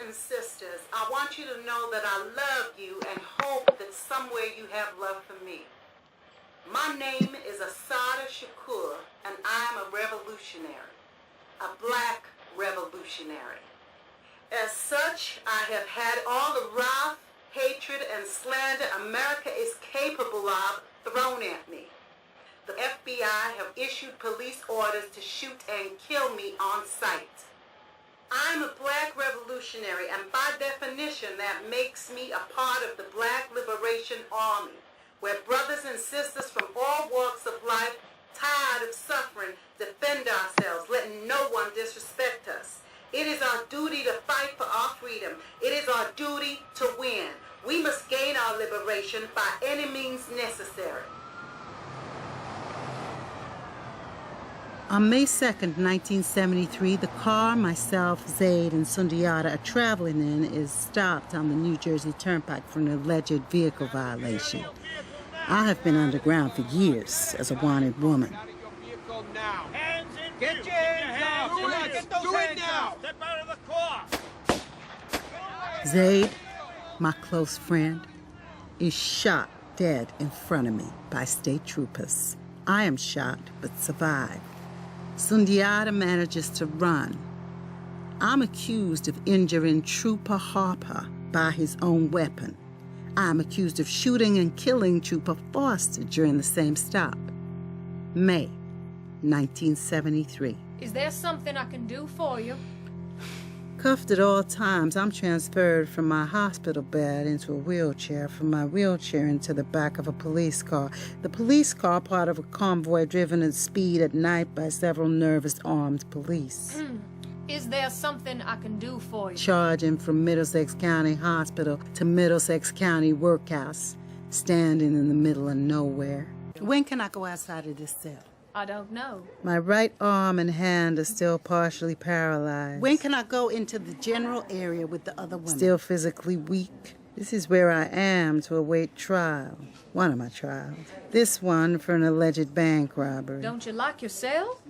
and sisters, I want you to know that I love you and hope that somewhere you have love for me. My name is Assata Shakur, and I am a revolutionary, a black revolutionary. As such, I have had all the wrath, hatred, and slander America is capable of thrown at me. The FBI have issued police orders to shoot and kill me on sight. I'm a black revolutionary, and by definition, that makes me a part of the Black Liberation Army, where brothers and sisters from all walks of life, tired of suffering, defend ourselves, letting no one disrespect us. It is our duty to fight for our freedom. It is our duty to win. We must gain our liberation by any means necessary. On May 2nd, 1973, the car myself, Zaid, and Sundiata are traveling in is stopped on the New Jersey Turnpike for an alleged vehicle violation. I have been underground for years as a wanted woman. Get your hands up! Get those hands up! Step out of the car! Zaid, my close friend, is shot dead in front of me by state troopers. I am shot but survive. Sundiata manages to run. I'm accused of injuring Trooper Harper by his own weapon. I'm accused of shooting and killing Trooper Foster during the same stop. May 1973. Is there something I can do for you? Cuffed at all times, I'm transferred from my hospital bed into a wheelchair, from my wheelchair into the back of a police car. The police car, part of a convoy driven at speed at night by several nervous armed police. Is there something I can do for you? Charging from Middlesex County Hospital to Middlesex County Workhouse, standing in the middle of nowhere. When can I go outside of this cell? I don't know. My right arm and hand are still partially paralyzed. When can I go into the general area with the other women? Still physically weak. This is where I am to await trial. One of my trials. This one for an alleged bank robbery. Don't you like your cell?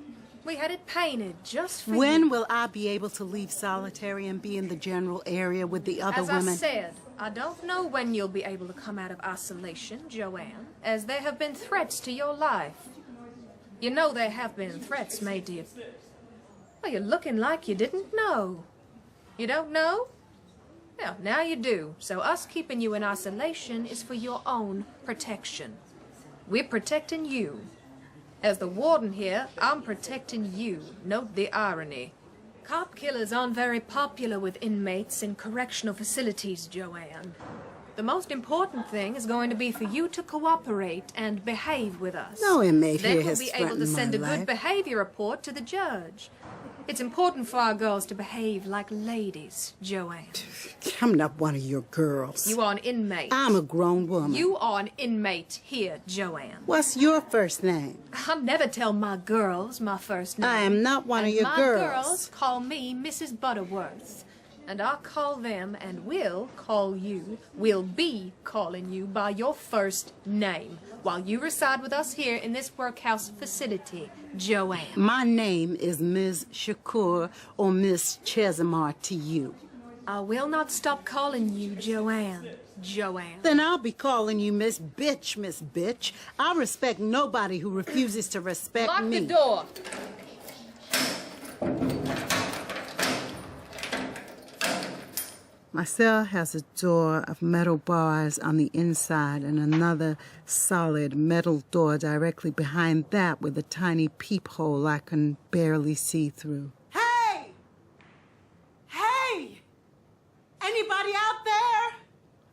We had it painted just for you. When will I be able to leave solitary and be in the general area with the other women? As I said, I don't know when you'll be able to come out of isolation, Joanne, as there have been threats to your life. You know there have been threats made to you. Well, you're looking like you didn't know. You don't know? Well, now you do. So us keeping you in isolation is for your own protection. We're protecting you. As the warden here, I'm protecting you. Note the irony. Cop killers aren't very popular with inmates in correctional facilities, Joanne. The most important thing is going to be for you to cooperate and behave with us. No inmate here then has we'll be able to send a life. good behavior report to the judge. It's important for our girls to behave like ladies, Joanne. I'm not one of your girls. You are an inmate. I'm a grown woman. You are an inmate here, Joanne. What's your first name? I'll never tell my girls my first name. I am not one of your my girls. Girls call me Mrs. Butterworth. And I'll call them, and we'll call you, we'll be calling you by your first name, while you reside with us here in this workhouse facility, Joanne. My name is Ms. Shakur, or Miss Chesimar to you. I will not stop calling you Joanne, Joanne. Then I'll be calling you Miss Bitch, Miss Bitch. I respect nobody who refuses to respect me. Lock the door. My cell has a door of metal bars on the inside and another solid metal door directly behind that with a tiny peephole I can barely see through. Hey! Hey! Anybody out there?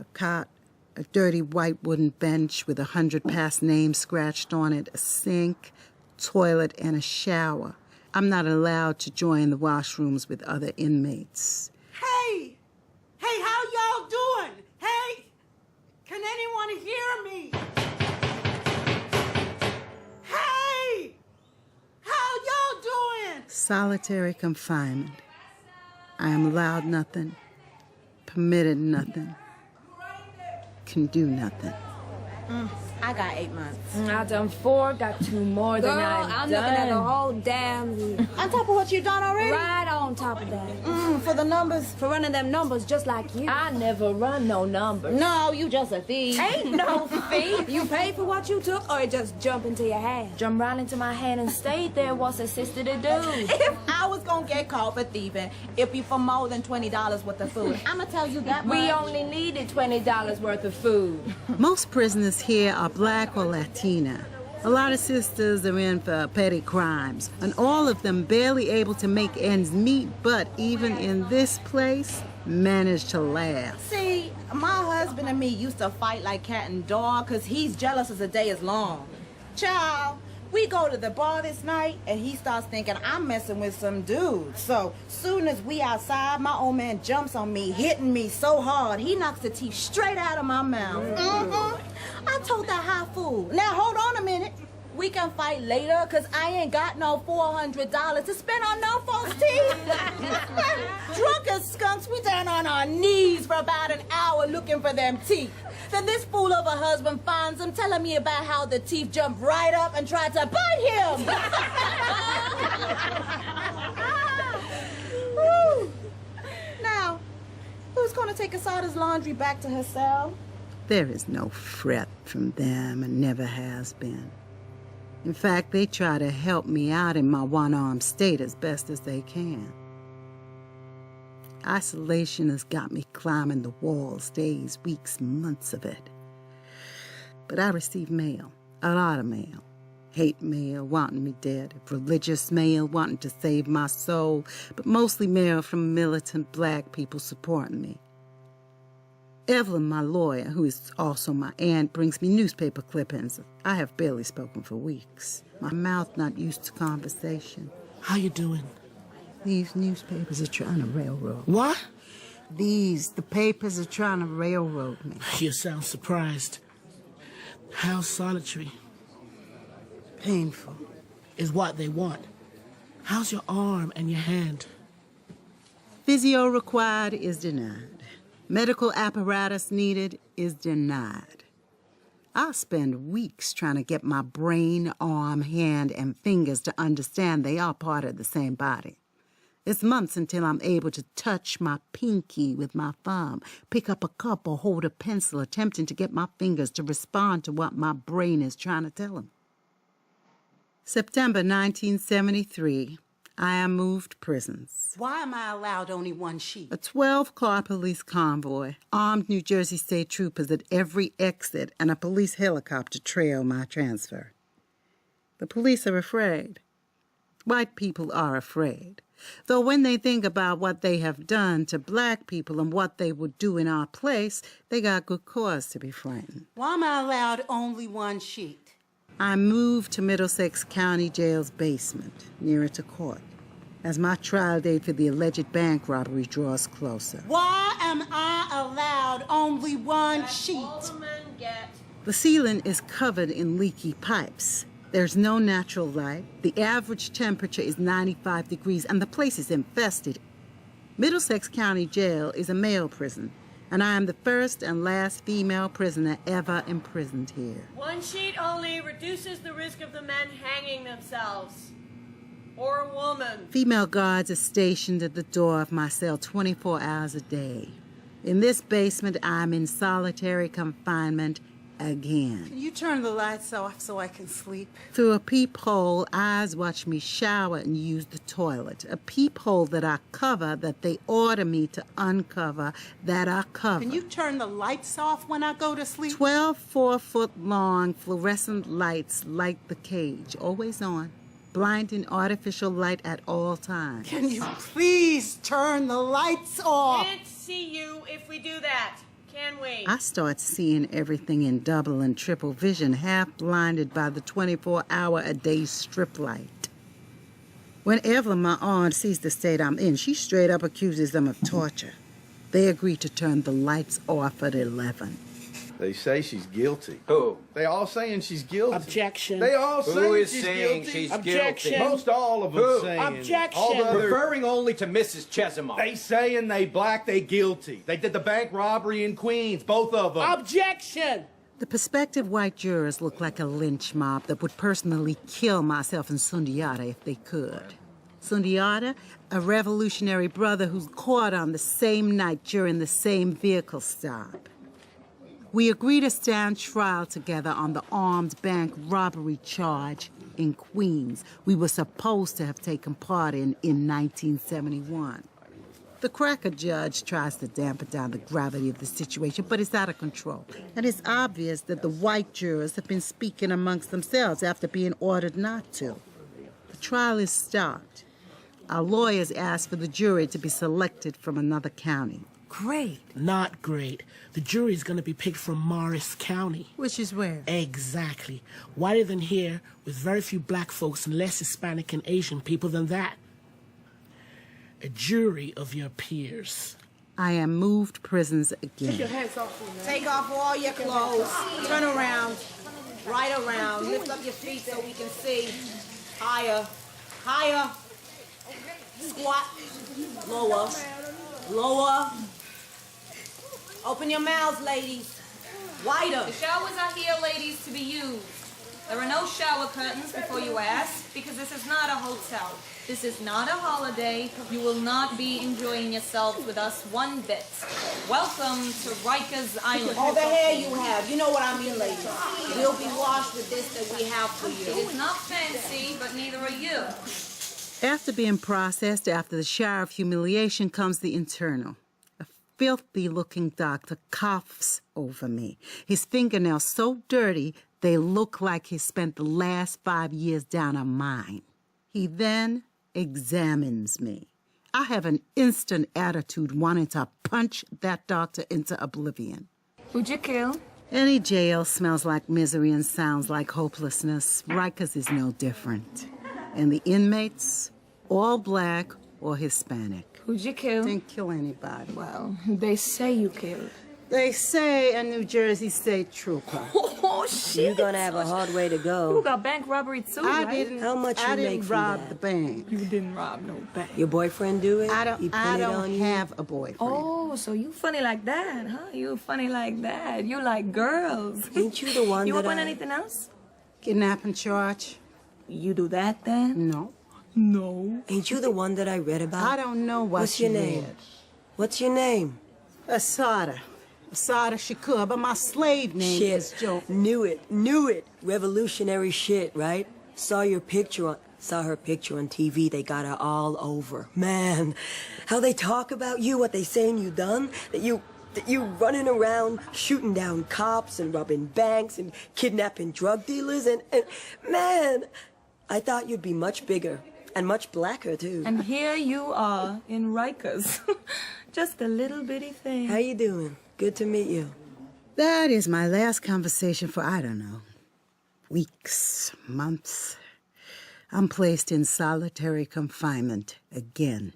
A cot, a dirty white wooden bench with 100 past names scratched on it, a sink, toilet, and a shower. I'm not allowed to join the washrooms with other inmates. Hey! Hey, how y'all doing? Hey, can anyone hear me? Hey, how y'all doing? Solitary confinement. I am allowed nothing, permitted nothing, can do nothing. I got 8 months. I done 4, got 2 more than Girl, I'm looking at the done. whole damn year. On top of what you done already? Right on top of that. For the numbers? For running them numbers just like you. I never run no numbers. No, you just a thief. Ain't no thief. You paid for what you took, or it just jumped into your hand? Jumped right into my hand and stayed there. What's a sister to do? If I was gonna get caught for thieving, it'd be for more than $20 worth of food. I'ma tell you that much. We only needed $20 worth of food. Most prisoners here are black or Latina. A lot of sisters are in for petty crimes, and all of them barely able to make ends meet, but even in this place, manage to laugh. See, my husband and me used to fight like cat and dog because he's jealous as the day is long. Child, we go to the bar this night and he starts thinking I'm messing with some dude. So soon as we outside, my old man jumps on me, hitting me so hard, he knocks the teeth straight out of my mouth. I told that high fool, now hold on a minute. We can fight later because I ain't got no $400 to spend on no folks' teeth. Drunk as skunks, we down on our knees for about an hour looking for them teeth. Then this fool of a husband finds them, telling me about how the teeth jumped right up and tried to bite him. Woo. Now, who's gonna take Assata's laundry back to her cell? There is no threat from them and never has been. In fact, they try to help me out in my one-armed state as best as they can. Isolation has got me climbing the walls, days, weeks, months of it. But I receive mail, a lot of mail. Hate mail, wanting me dead. Religious mail, wanting to save my soul. But mostly mail from militant black people supporting me. Evelyn, my lawyer, who is also my aunt, brings me newspaper clippings. I have barely spoken for weeks. My mouth not used to conversation. How you doing? These newspapers are trying to railroad. What? The papers are trying to railroad me. You sound surprised. How solitary Painful. is what they want. How's your arm and your hand? Physio required is denied. Medical apparatus needed is denied. I'll spend weeks trying to get my brain, arm, hand, and fingers to understand they are part of the same body. It's months until I'm able to touch my pinky with my thumb, pick up a cup or hold a pencil, attempting to get my fingers to respond to what my brain is trying to tell them. September 1973, I am moved prisons. Why am I allowed only one sheet? A 12-car police convoy, armed New Jersey State troopers at every exit, and a police helicopter trail my transfer. The police are afraid. White people are afraid. Though when they think about what they have done to black people and what they would do in our place, they got good cause to be frightened. Why am I allowed only one sheet? I moved to Middlesex County Jail's basement, nearer to court, as my trial date for the alleged bank robbery draws closer. Why am I allowed only one sheet? The ceiling is covered in leaky pipes. There's no natural light. The average temperature is 95 degrees, and the place is infested. Middlesex County Jail is a male prison, and I am the first and last female prisoner ever imprisoned here. One sheet only reduces the risk of the men hanging themselves. Or a woman. Female guards are stationed at the door of my cell 24 hours a day. In this basement, I'm in solitary confinement again. Can you turn the lights off so I can sleep? Through a peephole, eyes watch me shower and use the toilet. A peephole that I cover, that they order me to uncover, that I cover. Can you turn the lights off when I go to sleep? 12 4-foot-long fluorescent lights light the cage, always on. Blinding artificial light at all times. Can you please turn the lights off? Can't see you if we do that, can we? I start seeing everything in double and triple vision, half blinded by the 24-hour-a-day strip light. When Evelyn, my aunt, sees the state I'm in, she straight up accuses them of torture. They agree to turn the lights off at 11. They say she's guilty. Who? They all saying she's guilty. Objection. They all Who saying is she's saying guilty. she's Objection. guilty? Most all of them Who? saying. Objection. All the other, Referring only to Mrs. Chesimov. they saying they black, they guilty. They did the bank robbery in Queens, both of them. Objection. The prospective white jurors look like a lynch mob that would personally kill myself and Sundiata if they could. Sundiata, a revolutionary brother who's caught on the same night during the same vehicle stop. We agreed to stand trial together on the armed bank robbery charge in Queens we were supposed to have taken part in 1971. The cracker judge tries to dampen down the gravity of the situation, but it's out of control. And it's obvious that the white jurors have been speaking amongst themselves after being ordered not to. The trial is stopped. Our lawyers asked for the jury to be selected from another county. Great. Not great. The jury's gonna be picked from Morris County. Which is where? Exactly. Whiter than here, with very few black folks and less Hispanic and Asian people than that. A jury of your peers. I am moved prisons again. Take your hands off me, man. Take off all your clothes. Turn around. Right around. Lift up your feet so we can see. Higher. Higher. Squat. Lower. Lower. Open your mouths, ladies. Wider. The showers are here, ladies, to be used. There are no shower curtains before you ask, because this is not a hotel. This is not a holiday. You will not be enjoying yourselves with us one bit. Welcome to Rikers Island. All the hair you have. You know what I mean, ladies. We'll be washed with this that we have for It you. is not fancy, but neither are you. After being processed, after the shower of humiliation, comes the internal. A filthy-looking doctor coughs over me. His fingernails so dirty, they look like he spent the last 5 years down a mine. He then examines me. I have an instant attitude wanting to punch that doctor into oblivion. Who'd you kill? Any jail smells like misery and sounds like hopelessness. Rikers is no different. And the inmates, all black or Hispanic. Who'd you kill? Didn't kill anybody. Well, they say you killed. They say a New Jersey state trooper. Oh, shit. You're gonna have a hard way to You go. got bank robbery too, I right? didn't. How much I you didn't make from rob that? the bank. You didn't rob no bank. Your boyfriend do it? I He don't. put I it don't on you? have a boyfriend. Oh, so you funny like that, huh? You funny like that. You like girls. Ain't you the one You that up on I... anything else? Kidnapping charge? You do that then? No. No. Ain't you the one that I read about? I don't know what What's you your name? read. What's your name? Assata Shakur, but my slave name is Joe. Knew it. Revolutionary shit, right? Saw her picture on TV. They got her all over. Man, how they talk about you, what they saying you done, that you running around shooting down cops and robbing banks and kidnapping drug dealers and man, I thought you'd be much bigger and much blacker too. And here you are in Rikers. Just a little bitty thing. How you doing? Good to meet you. That is my last conversation for, I don't know, weeks, months. I'm placed in solitary confinement again.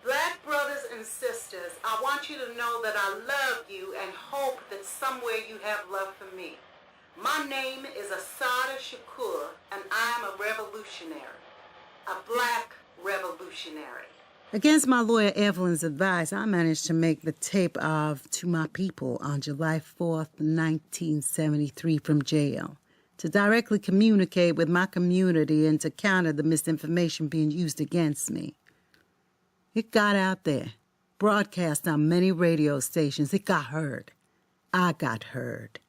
Black brothers and sisters, I want you to know that I love you and hope that somewhere you have love for me. My name is Assata Shakur, and I am a revolutionary, a black revolutionary. Against my lawyer Evelyn's advice, I managed to make the tape of To My People on July 4th, 1973 from jail, to directly communicate with my community and to counter the misinformation being used against me. It got out there, broadcast on many radio stations. It got heard. I got heard.